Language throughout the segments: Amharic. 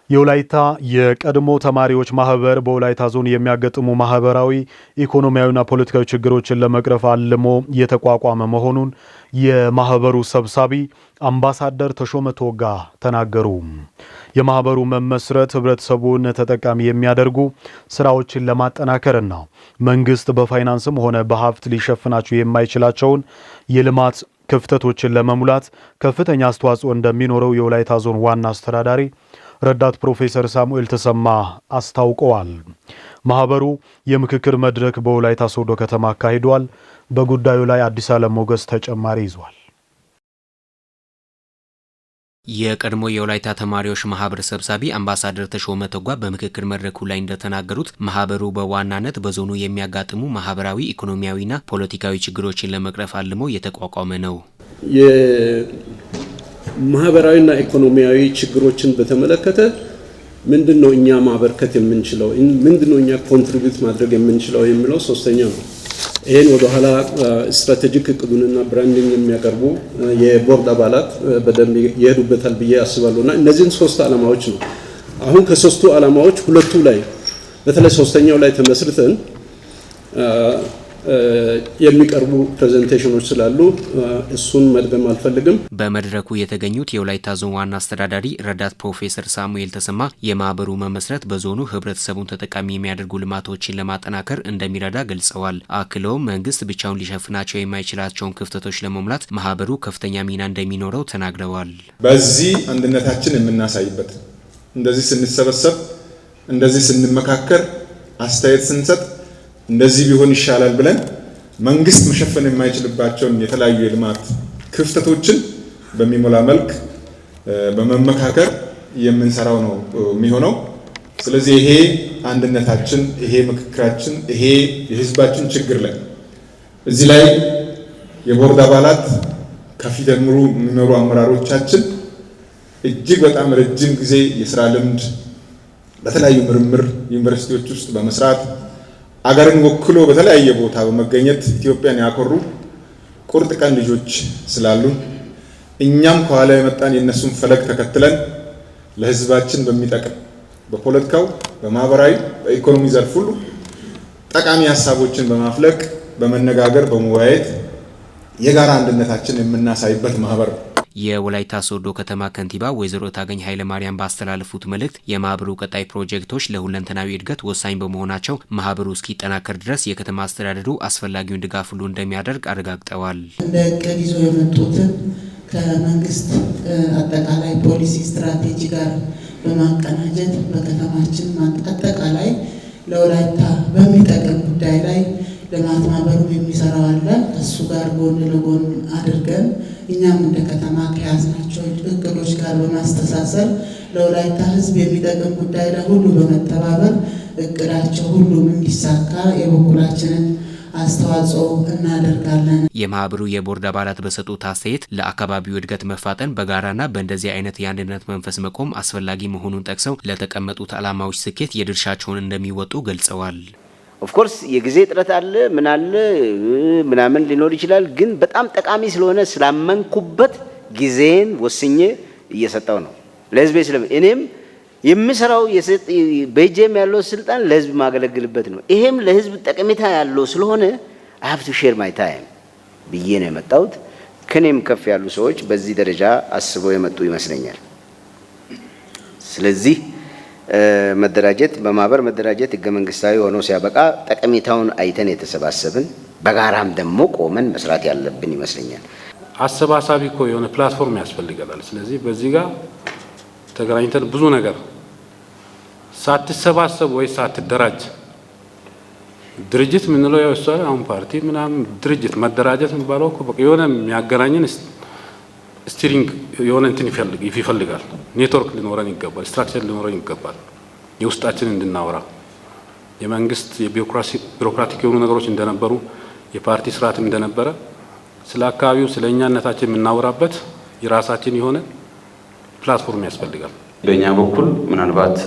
የወላይታ የቀድሞ ተማሪዎች ማህበር በወላይታ ዞን የሚያጋጥሙ ማህበራዊ ኢኮኖሚያዊና ፖለቲካዊ ችግሮችን ለመቅረፍ አልሞ የተቋቋመ መሆኑን የማህበሩ ሰብሳቢ አምባሳደር ተሾመ ቶጋ ተናገሩ። የማህበሩ መመስረት ህብረተሰቡን ተጠቃሚ የሚያደርጉ ስራዎችን ለማጠናከርና መንግስት በፋይናንስም ሆነ በሀብት ሊሸፍናቸው የማይችላቸውን የልማት ክፍተቶችን ለመሙላት ከፍተኛ አስተዋጽኦ እንደሚኖረው የወላይታ ዞን ዋና አስተዳዳሪ ረዳት ፕሮፌሰር ሳሙኤል ተሰማ አስታውቀዋል። ማህበሩ የምክክር መድረክ በወላይታ ሶዶ ከተማ አካሂዷል። በጉዳዩ ላይ አዲስ ዓለም ሞገስ ተጨማሪ ይዟል። የቀድሞ የወላይታ ተማሪዎች ማህበር ሰብሳቢ አምባሳደር ተሾመ ቶጋ በምክክር መድረኩ ላይ እንደተናገሩት ማህበሩ በዋናነት በዞኑ የሚያጋጥሙ ማህበራዊ ኢኮኖሚያዊና ፖለቲካዊ ችግሮችን ለመቅረፍ አልሞ የተቋቋመ ነው። ማህበራዊና ኢኮኖሚያዊ ችግሮችን በተመለከተ ምንድነው እኛ ማበርከት የምንችለው ምንድነው እኛ ኮንትሪቢዩት ማድረግ የምንችለው የሚለው ሶስተኛው ነው። ይሄን ወደ ኋላ ስትራቴጂክ እቅዱንና ብራንዲንግ የሚያቀርቡ የቦርድ አባላት በደንብ ይሄዱበታል ብዬ አስባለሁና እነዚህን ሶስት ዓላማዎች ነው አሁን ከሶስቱ ዓላማዎች ሁለቱ ላይ በተለይ ሶስተኛው ላይ ተመስርተን የሚቀርቡ ፕሬዘንቴሽኖች ስላሉ እሱን መድገም አልፈልግም። በመድረኩ የተገኙት የወላይታ ዞን ዋና አስተዳዳሪ ረዳት ፕሮፌሰር ሳሙኤል ተሰማ የማህበሩ መመስረት በዞኑ ህብረተሰቡን ተጠቃሚ የሚያደርጉ ልማቶችን ለማጠናከር እንደሚረዳ ገልጸዋል። አክለውም መንግስት ብቻውን ሊሸፍናቸው የማይችላቸውን ክፍተቶች ለመሙላት ማህበሩ ከፍተኛ ሚና እንደሚኖረው ተናግረዋል። በዚህ አንድነታችን የምናሳይበት እንደዚህ ስንሰበሰብ እንደዚህ ስንመካከር አስተያየት ስንሰጥ እንደዚህ ቢሆን ይሻላል ብለን መንግስት መሸፈን የማይችልባቸውን የተለያዩ የልማት ክፍተቶችን በሚሞላ መልክ በመመካከር የምንሰራው ነው የሚሆነው። ስለዚህ ይሄ አንድነታችን፣ ይሄ ምክክራችን፣ ይሄ የህዝባችን ችግር ላይ እዚህ ላይ የቦርድ አባላት ከፊት የሚመሩ አመራሮቻችን እጅግ በጣም ረጅም ጊዜ የስራ ልምድ በተለያዩ ምርምር ዩኒቨርሲቲዎች ውስጥ በመስራት አገርን ወክሎ በተለያየ ቦታ በመገኘት ኢትዮጵያን ያኮሩ ቁርጥ ቀን ልጆች ስላሉ እኛም ከኋላ የመጣን የነሱን ፈለግ ተከትለን ለህዝባችን በሚጠቅም በፖለቲካው፣ በማህበራዊ፣ በኢኮኖሚ ዘርፍ ሁሉ ጠቃሚ ሐሳቦችን በማፍለቅ በመነጋገር በመወያየት የጋራ አንድነታችን የምናሳይበት ማህበር ነው። የወላይታ ሶዶ ከተማ ከንቲባ ወይዘሮ ታገኝ ኃይለ ማርያም ባስተላለፉት መልእክት የማህበሩ ቀጣይ ፕሮጀክቶች ለሁለንተናዊ እድገት ወሳኝ በመሆናቸው ማህበሩ እስኪጠናከር ድረስ የከተማ አስተዳደሩ አስፈላጊውን ድጋፍ ሁሉ እንደሚያደርግ አረጋግጠዋል። እንደ እቅድ ይዞ የመጡትን ከመንግስት አጠቃላይ ፖሊሲ ስትራቴጂ ጋር በማቀናጀት በከተማችን አጠቃላይ ለወላይታ በሚጠቅም ጉዳይ ላይ ልማት ማህበሩ የሚሰራው አለ። ከሱ ጋር ጎን ለጎን አድርገን እኛም እንደ ከተማ ከያዝናቸው እቅዶች ጋር በማስተሳሰር ለወላይታ ህዝብ የሚጠቅም ጉዳይ ላይ ሁሉ በመተባበር እቅዳቸው ሁሉም እንዲሳካ የበኩላችንን አስተዋጽኦ እናደርጋለን። የማህበሩ የቦርድ አባላት በሰጡት አስተያየት ለአካባቢው እድገት መፋጠን በጋራና በእንደዚህ አይነት የአንድነት መንፈስ መቆም አስፈላጊ መሆኑን ጠቅሰው ለተቀመጡት ዓላማዎች ስኬት የድርሻቸውን እንደሚወጡ ገልጸዋል። ኦፍ ኮርስ የጊዜ ጥረት አለ ምናምን ሊኖር ይችላል። ግን በጣም ጠቃሚ ስለሆነ ስላመንኩበት ጊዜን ወስኜ እየሰጠው ነው ለህዝቤ። እኔም የምሰራው በእጄም ያለው ስልጣን ለህዝብ ማገለግልበት ነው። ይሄም ለህዝብ ጠቀሜታ ያለው ስለሆነ I have to share my time ብዬ ነው የመጣሁት። ከኔም ከፍ ያሉ ሰዎች በዚህ ደረጃ አስበው የመጡ ይመስለኛል። ስለዚህ መደራጀት በማህበር መደራጀት ህገ መንግስታዊ ሆኖ ሲያበቃ ጠቀሜታውን አይተን የተሰባሰብን በጋራም ደግሞ ቆመን መስራት ያለብን ይመስለኛል። አሰባሳቢ እኮ የሆነ ፕላትፎርም ያስፈልጋል። ስለዚህ በዚህ ጋር ተገናኝተን ብዙ ነገር ሳትሰባሰብ ወይ ሳትደራጅ ድርጅት ምንለው ያው እሷ አሁን ፓርቲ ምናምን ድርጅት መደራጀት የሚባለው እኮ በቃ የሆነ የሚያገናኝን ስቲሪንግ የሆነ እንትን ይፈልጋል። ኔትወርክ ሊኖረን ይገባል። ስትራክቸር ሊኖረን ይገባል። የውስጣችን እንድናወራ የመንግስት የቢሮክራቲክ የሆኑ ነገሮች እንደነበሩ የፓርቲ ስርዓትም እንደነበረ ስለ አካባቢው ስለ እኛነታችን የምናወራበት የራሳችን የሆነ ፕላትፎርም ያስፈልጋል። በእኛ በኩል ምናልባት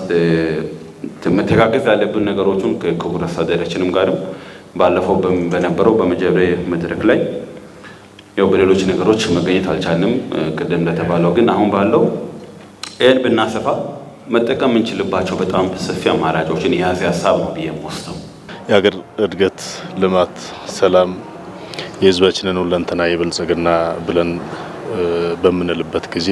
መተጋገዝ ያለብን ነገሮችን ከክቡር አስተዳዳሪያችንም ጋርም ባለፈው በነበረው በመጀመሪያ መድረክ ላይ ያው በሌሎች ነገሮች መገኘት አልቻልንም። ቅድም እንደተባለው ግን አሁን ባለው ኤል ብናሰፋ መጠቀም የምንችልባቸው በጣም ሰፊ አማራጮችን የያዘ ሀሳብ ነው ብዬ የምወስደው። የሀገር እድገት፣ ልማት፣ ሰላም የህዝባችንን ሁለንተና የብልጽግና ብለን በምንልበት ጊዜ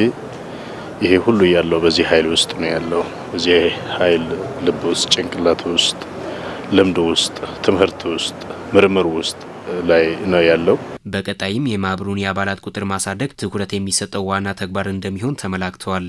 ይሄ ሁሉ ያለው በዚህ ኃይል ውስጥ ነው ያለው። በዚህ ኃይል ልብ ውስጥ፣ ጭንቅላት ውስጥ፣ ልምድ ውስጥ፣ ትምህርት ውስጥ፣ ምርምር ውስጥ ላይ ነው ያለው። በቀጣይም የማህበሩን የአባላት ቁጥር ማሳደግ ትኩረት የሚሰጠው ዋና ተግባር እንደሚሆን ተመላክቷል።